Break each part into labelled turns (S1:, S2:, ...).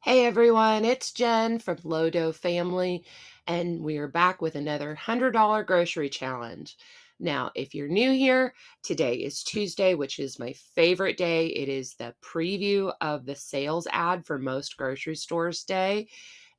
S1: Hey everyone, it's Jen from Lodo Family, and we are back with another $100 grocery challenge. Now, if you're new here, today is Tuesday, which is my favorite day. It is the preview of the sales ad for most grocery stores day,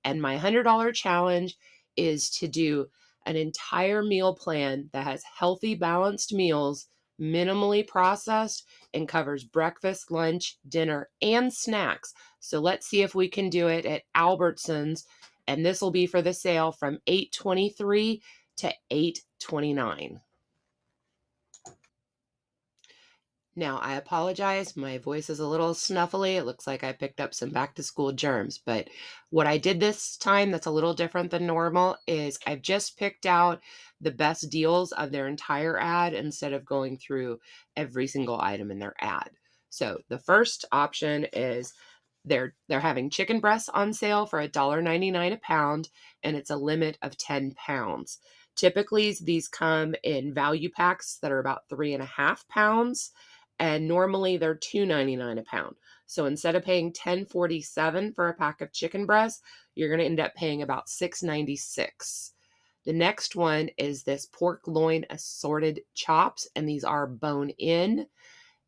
S1: and my $100 challenge is to do an entire meal plan that has healthy, balanced meals, minimally processed, and covers breakfast, lunch, dinner, and snacks. So let's see if we can do it at Albertsons, and this will be for the sale from 8/23 to 8/29. Now, I apologize. My voice is a little snuffly. It looks like I picked up some back to school germs. But what I did this time that's a little different than normal is I've just picked out the best deals of their entire ad instead of going through every single item in their ad. So the first option is they're having chicken breasts on sale for $1.99 a pound, and it's a limit of 10 pounds. Typically, these come in value packs that are about 3.5 pounds, and normally they're $2.99 a pound. So instead of paying $10.47 for a pack of chicken breasts, you're going to end up paying about $6.96. The next one is this pork loin assorted chops, and these are bone in.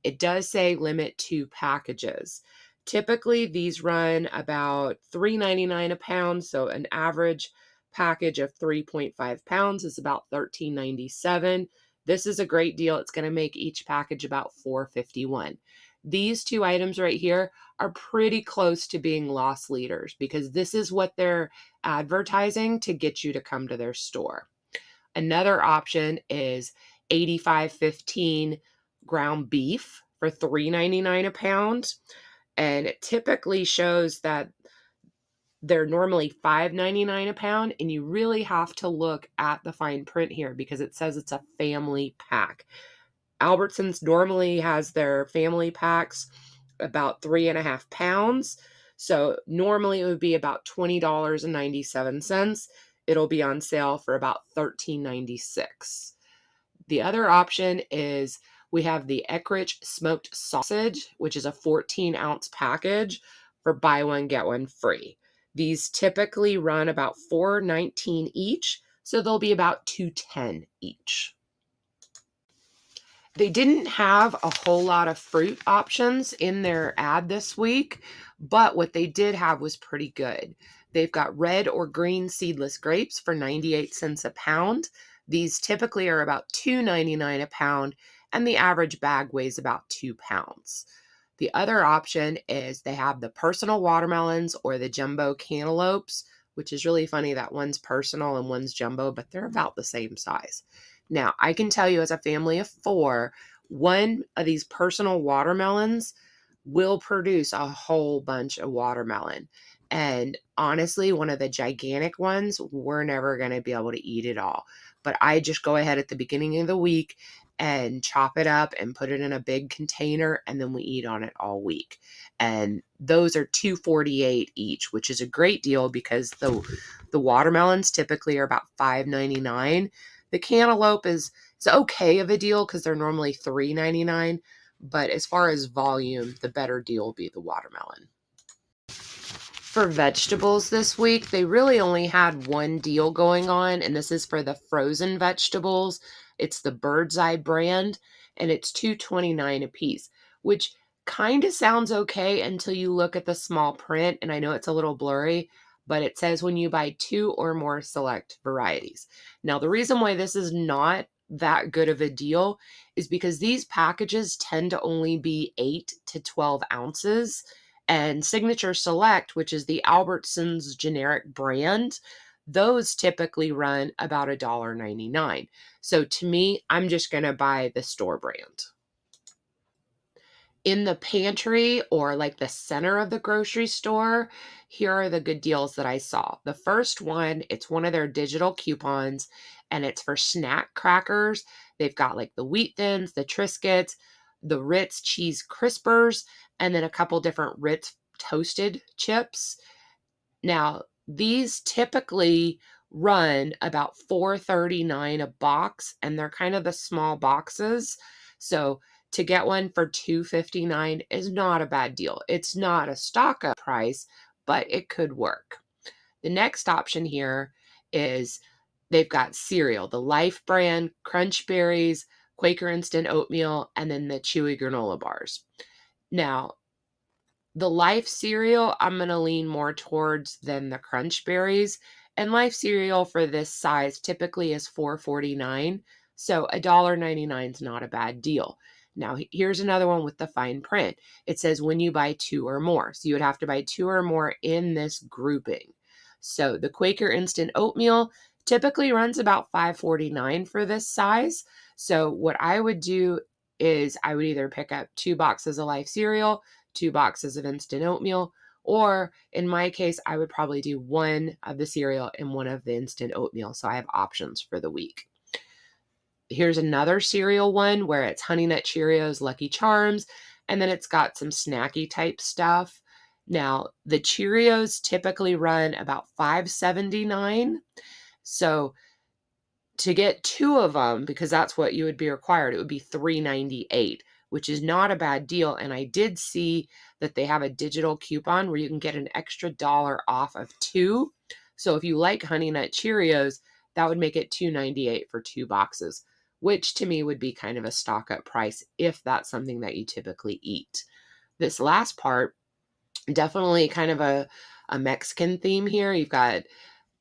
S1: It does say limit 2 packages. Typically, these run about $3.99 a pound, so an average package of 3.5 pounds is about $13.97. This is a great deal. It's going to make each package about $4.51. These two items right here are pretty close to being loss leaders because this is what they're advertising to get you to come to their store. Another option is 85.15 ground beef for $3.99 a pound. And it typically shows that they're normally $5.99 a pound, and you really have to look at the fine print here because it says it's a family pack. Albertsons normally has their family packs about 3.5 pounds. So normally it would be about $20.97. It'll be on sale for about $13.96. The other option is we have the Eckrich smoked sausage, which is a 14-ounce package for buy one, get one free. These typically run about $4.19 each, so they'll be about $2.10 each. They didn't have a whole lot of fruit options in their ad this week, but what they did have was pretty good. They've got red or green seedless grapes for 98 cents a pound. These typically are about $2.99 a pound, and the average bag weighs about 2 pounds. The other option is they have the personal watermelons or the jumbo cantaloupes, which is really funny that one's personal and one's jumbo, but they're about the same size. Now, I can tell you as a family of 4, one of these personal watermelons will produce a whole bunch of watermelon. And honestly, one of the gigantic ones, we're never going to be able to eat it all. But I just go ahead at the beginning of the week and chop it up and put it in a big container, and then we eat on it all week. And those are $2.48 each, which is a great deal because the watermelons typically are about $5.99. The cantaloupe is okay of a deal because they're normally $3.99, but as far as volume, the better deal will be the watermelon. For vegetables this week, they really only had one deal going on, and this is for the frozen vegetables. It's the Bird's Eye brand, and it's $2.29 a piece, which kind of sounds okay until you look at the small print, and I know it's a little blurry, but it says when you buy 2 or more select varieties. Now, the reason why this is not that good of a deal is because these packages tend to only be 8 to 12 ounces, and Signature Select, which is the Albertsons generic brand, those typically run about $1.99. So to me, I'm just going to buy the store brand. In the pantry or like the center of the grocery store, here are the good deals that I saw. The first one, it's one of their digital coupons, and it's for snack crackers. They've got like the Wheat Thins, the Triscuits, the Ritz Cheese Crispers, and then a couple different Ritz toasted chips. Now, these typically run about $4.39 a box, and they're kind of the small boxes. So to get one for $2.59 is not a bad deal. It's not a stock up price, but it could work. The next option here is they've got cereal, the Life brand, Crunch Berries, Quaker Instant Oatmeal, and then the Chewy granola bars. Now, the Life cereal, I'm going to lean more towards than the Crunch Berries. And Life cereal for this size typically is $4.49. So $1.99 is not a bad deal. Now, here's another one with the fine print. It says when you buy 2 or more. So you would have to buy 2 or more in this grouping. So the Quaker Instant Oatmeal typically runs about $5.49 for this size. So what I would do is I would either pick up 2 boxes of Life cereal, 2 boxes of instant oatmeal, or in my case, I would probably do 1 of the cereal and 1 of the instant oatmeal. So I have options for the week. Here's another cereal one where it's Honey Nut Cheerios, Lucky Charms, and then it's got some snacky type stuff. Now, the Cheerios typically run about $5.79. So to get 2 of them, because that's what you would be required, it would be $3.98, which is not a bad deal. And I did see that they have a digital coupon where you can get an extra $1 off of 2. So if you like Honey Nut Cheerios, that would make it $2.98 for 2 boxes, which to me would be kind of a stock up price if that's something that you typically eat. This last part, definitely kind of a Mexican theme here. You've got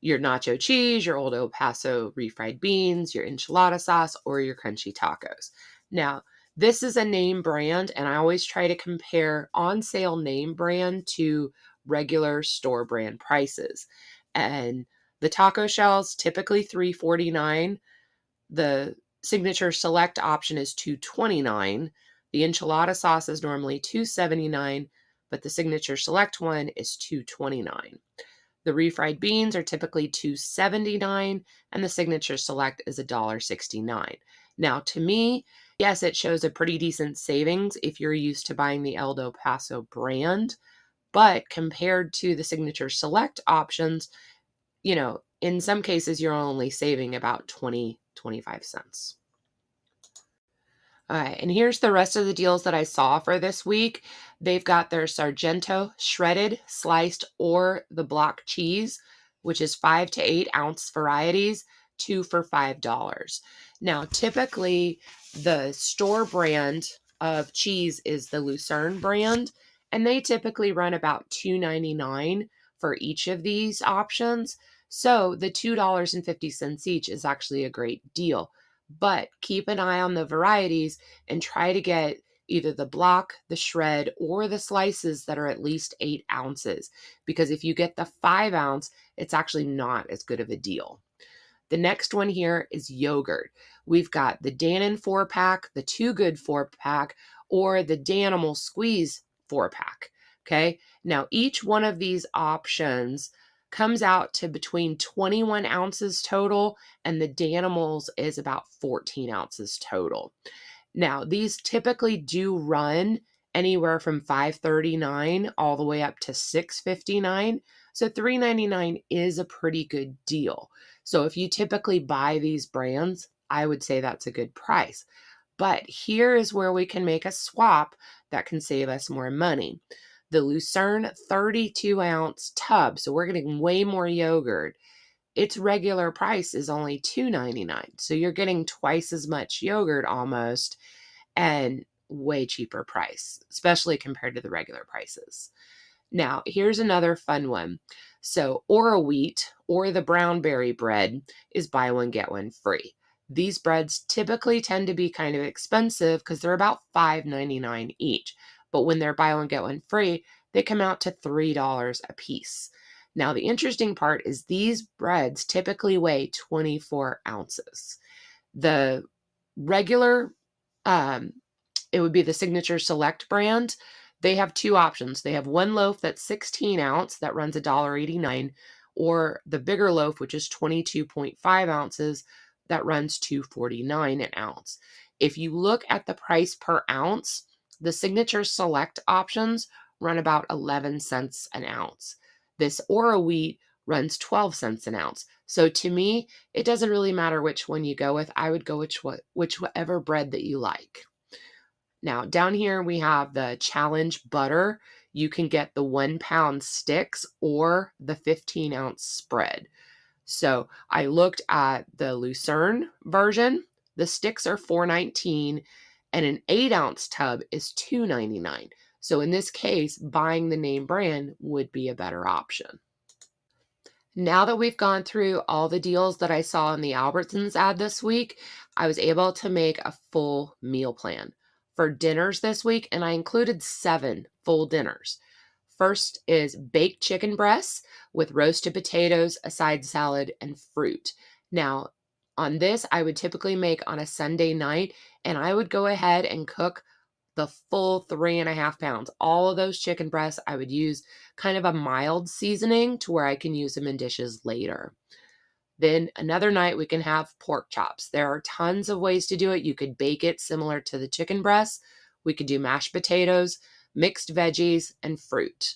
S1: your nacho cheese, your Old El Paso refried beans, your enchilada sauce, or your crunchy tacos. Now, this is a name brand, and I always try to compare on sale name brand to regular store brand prices. And the taco shells typically $3.49. The signature select option is $2.29. The enchilada sauce is normally $2.79, but the signature select one is $2.29. The refried beans are typically $2.79, and the signature select is $1.69. Now, to me, yes, it shows a pretty decent savings if you're used to buying the El Paso brand, but compared to the signature select options, in some cases, you're only saving about 25 cents. All right, and here's the rest of the deals that I saw for this week. They've got their Sargento shredded, sliced, or the block cheese, which is 5 to 8 ounce varieties, 2 for $5. Now, typically, the store brand of cheese is the Lucerne brand, and they typically run about $2.99 for each of these options. So the $2.50 each is actually a great deal. But keep an eye on the varieties and try to get either the block, the shred, or the slices that are at least 8 ounces. Because if you get the 5 ounce, it's actually not as good of a deal. The next one here is yogurt. We've got the Dannon 4-pack, the Too Good 4-pack, or the Danimal Squeeze 4-pack. Okay, now each one of these options comes out to between 21 ounces total, and the Danimals is about 14 ounces total. Now, these typically do run anywhere from $5.39 all the way up to $6.59. So $3.99 is a pretty good deal. So if you typically buy these brands, I would say that's a good price. But here is where we can make a swap that can save us more money. The Lucerne 32 ounce tub, so we're getting way more yogurt. Its regular price is only $2.99. So you're getting twice as much yogurt almost and way cheaper price, especially compared to the regular prices. Now, here's another fun one. So Ora wheat or the brown berry bread is buy one, get one free. These breads typically tend to be kind of expensive because they're about $5.99 each. But when they're buy one, get one free, they come out to $3 a piece. Now, the interesting part is these breads typically weigh 24 ounces. The regular, it would be the Signature Select brand. They have 2 options. They have one loaf that's 16 ounce that runs $1.89, or the bigger loaf, which is 22.5 ounces, that runs $2.49 an ounce. If you look at the price per ounce, the Signature Select options run about 11 cents an ounce. This Ora wheat runs 12 cents an ounce. So to me, it doesn't really matter which one you go with. I would go whichever bread that you like. Now, down here we have the Challenge butter. you can get the 1 pound sticks or the 15-ounce spread. So I looked at the Lucerne version. The sticks are $4.19 and an 8-ounce tub is $2.99. So in this case, buying the name brand would be a better option. Now that we've gone through all the deals that I saw in the Albertsons ad this week, I was able to make a full meal plan for dinners this week, and I included 7 full dinners. First is baked chicken breasts with roasted potatoes, a side salad, and fruit. Now, on this, I would typically make on a Sunday night, and I would go ahead and cook the full 3.5 pounds. All of those chicken breasts, I would use kind of a mild seasoning to where I can use them in dishes later. Then another night we can have pork chops. There are tons of ways to do it. You could bake it similar to the chicken breasts. We could do mashed potatoes, mixed veggies, and fruit.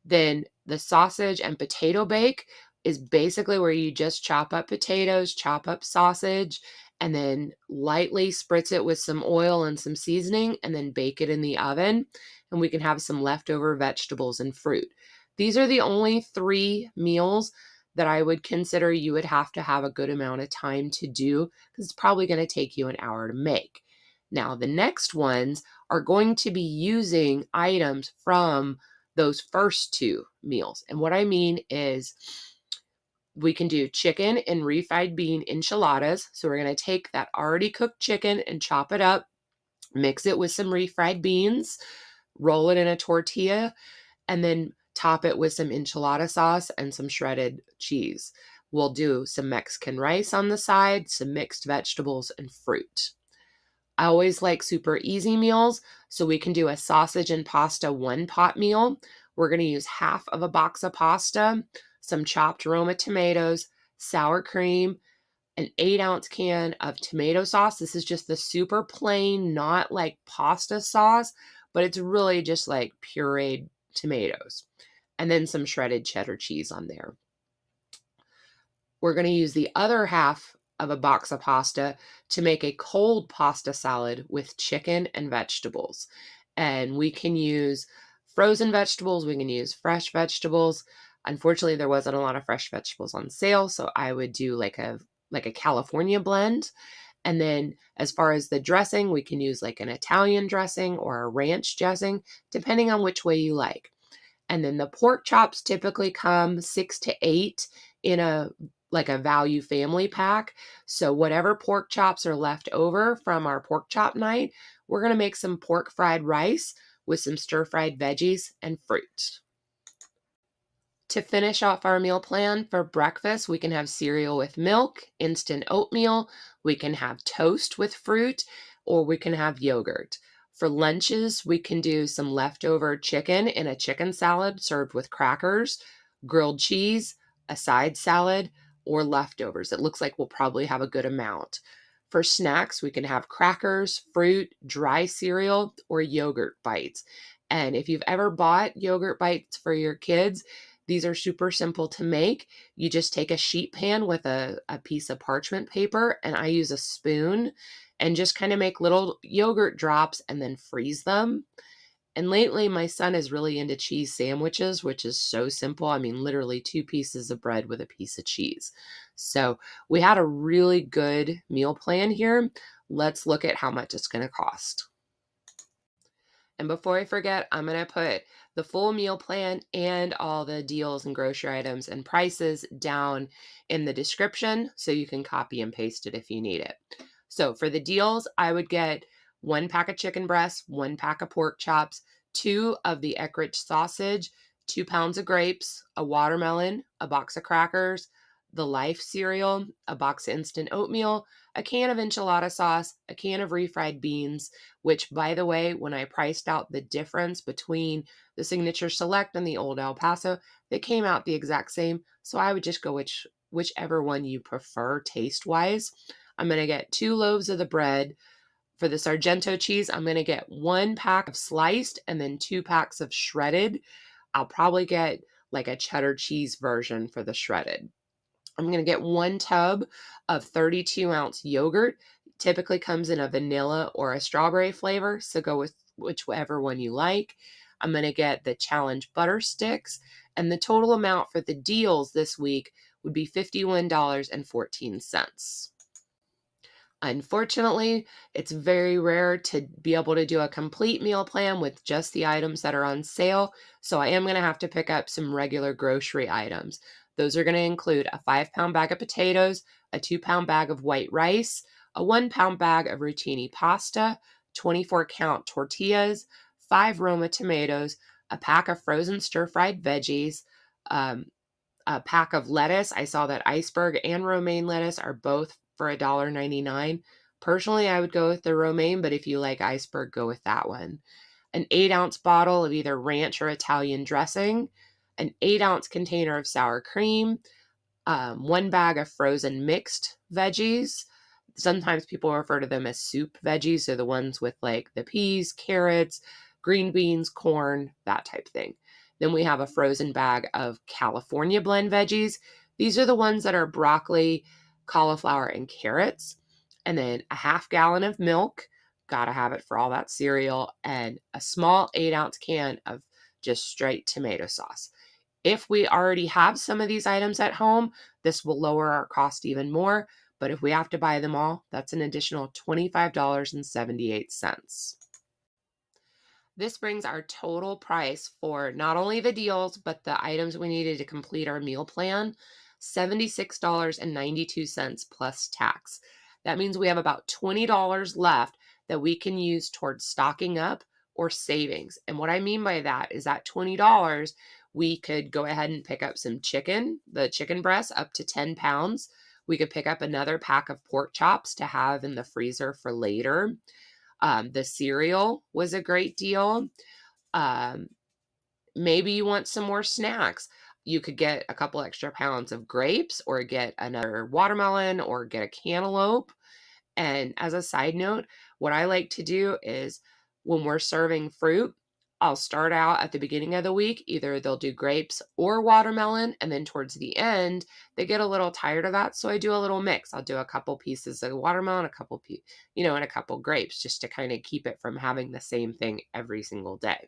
S1: Then the sausage and potato bake is basically where you just chop up potatoes, chop up sausage, and then lightly spritz it with some oil and some seasoning, and then bake it in the oven. And we can have some leftover vegetables and fruit. These are the only 3 meals that I would consider you would have to have a good amount of time to do because it's probably going to take you an hour to make. Now, the next ones are going to be using items from those first 2 meals. And what I mean is we can do chicken and refried bean enchiladas. So we're going to take that already cooked chicken and chop it up, mix it with some refried beans, roll it in a tortilla, and then top it with some enchilada sauce and some shredded cheese. We'll do some Mexican rice on the side, some mixed vegetables, and fruit. I always like super easy meals, so we can do a sausage and pasta 1-pot meal. We're going to use half of a box of pasta, some chopped Roma tomatoes, sour cream, an 8-ounce can of tomato sauce. This is just the super plain, not like pasta sauce, but it's really just like pureed tomatoes. And then some shredded cheddar cheese on there. We're going to use the other half of a box of pasta to make a cold pasta salad with chicken and vegetables. And we can use frozen vegetables, we can use fresh vegetables. Unfortunately, there wasn't a lot of fresh vegetables on sale, so I would do like a California blend. And then as far as the dressing, we can use like an Italian dressing or a ranch dressing, depending on which way you like. And then the pork chops typically come 6 to 8 in a value family pack. So whatever pork chops are left over from our pork chop night, we're going to make some pork fried rice with some stir-fried veggies and fruit. To finish off our meal plan for breakfast, we can have cereal with milk, instant oatmeal, we can have toast with fruit, or we can have yogurt. For lunches, we can do some leftover chicken in a chicken salad served with crackers, grilled cheese, a side salad, or leftovers. It looks like we'll probably have a good amount. For snacks, we can have crackers, fruit, dry cereal, or yogurt bites. And if you've ever bought yogurt bites for your kids, these are super simple to make. You just take a sheet pan with a piece of parchment paper, and I use a spoon and just kind of make little yogurt drops and then freeze them. And lately, my son is really into cheese sandwiches, which is so simple. I mean, literally 2 pieces of bread with a piece of cheese. So we had a really good meal plan here. Let's look at how much it's going to cost. And before I forget, I'm going to put the full meal plan and all the deals and grocery items and prices down in the description so you can copy and paste it if you need it. So for the deals, I would get 1 pack of chicken breasts, 1 pack of pork chops, 2 of the Eckrich sausage, 2 pounds of grapes, a watermelon, a box of crackers, the Life cereal, a box of instant oatmeal, a can of enchilada sauce, a can of refried beans, which, by the way, when I priced out the difference between the Signature Select and the Old El Paso, they came out the exact same. So I would just go whichever one you prefer taste-wise. I'm going to get 2 loaves of the bread. For the Sargento cheese, I'm going to get 1 pack of sliced and then 2 packs of shredded. I'll probably get like a cheddar cheese version for the shredded. I'm going to get 1 tub of 32-ounce yogurt. Typically comes in a vanilla or a strawberry flavor, so go with whichever one you like. I'm going to get the challenge butter sticks, and the total amount for the deals this week would be $51.14. Unfortunately, it's very rare to be able to do a complete meal plan with just the items that are on sale, so I am going to have to pick up some regular grocery items. Those are going to include a 5-pound bag of potatoes, a 2-pound bag of white rice, a 1-pound bag of rotini pasta, 24-count tortillas, 5 Roma tomatoes, a pack of frozen stir-fried veggies, um, a pack of lettuce. I saw that iceberg and romaine lettuce are both for $1.99. Personally, I would go with the romaine, but if you like iceberg, go with that one. An 8-ounce bottle of either ranch or Italian dressing, an 8-ounce container of sour cream, 1 bag of frozen mixed veggies. Sometimes people refer to them as soup veggies. So the ones with like the peas, carrots, green beans, corn, that type thing. Then we have a frozen bag of California blend veggies. These are the ones that are broccoli, cauliflower, and carrots. And then a 1/2 gallon of milk. Gotta have it for all that cereal. And a small 8-ounce can of just straight tomato sauce. If we already have some of these items at home, this will lower our cost even more. But if we have to buy them all, that's an additional $25.78. This brings our total price for not only the deals, but the items we needed to complete our meal plan, $76.92 plus tax. That means we have about $20 left that we can use towards stocking up or savings. And what I mean by that is that $20, we could go ahead and pick up some chicken, the chicken breast up to 10 pounds. We could pick up another pack of pork chops to have in the freezer for later. The cereal was a great deal. Um, Maybe you want some more snacks. You could get a couple extra pounds of grapes or get another watermelon or get a cantaloupe. And as a side note, what I like to do is when we're serving fruit, I'll start out at the beginning of the week. Either they'll do grapes or watermelon. And then towards the end, they get a little tired of that. So I do a little mix. I'll do a couple pieces of watermelon, and a couple grapes just to kind of keep it from having the same thing every single day.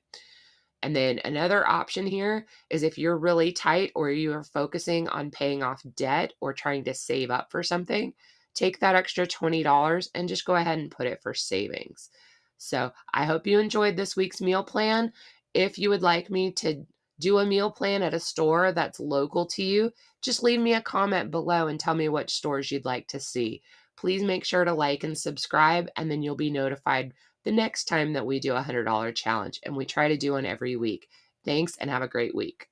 S1: And then another option here is if you're really tight or you are focusing on paying off debt or trying to save up for something, take that extra $20 and just go ahead and put it for savings. So I hope you enjoyed this week's meal plan. If you would like me to do a meal plan at a store that's local to you, just leave me a comment below and tell me which stores you'd like to see. Please make sure to like and subscribe, and then you'll be notified the next time that we do a $100 challenge, and we try to do one every week. Thanks and have a great week.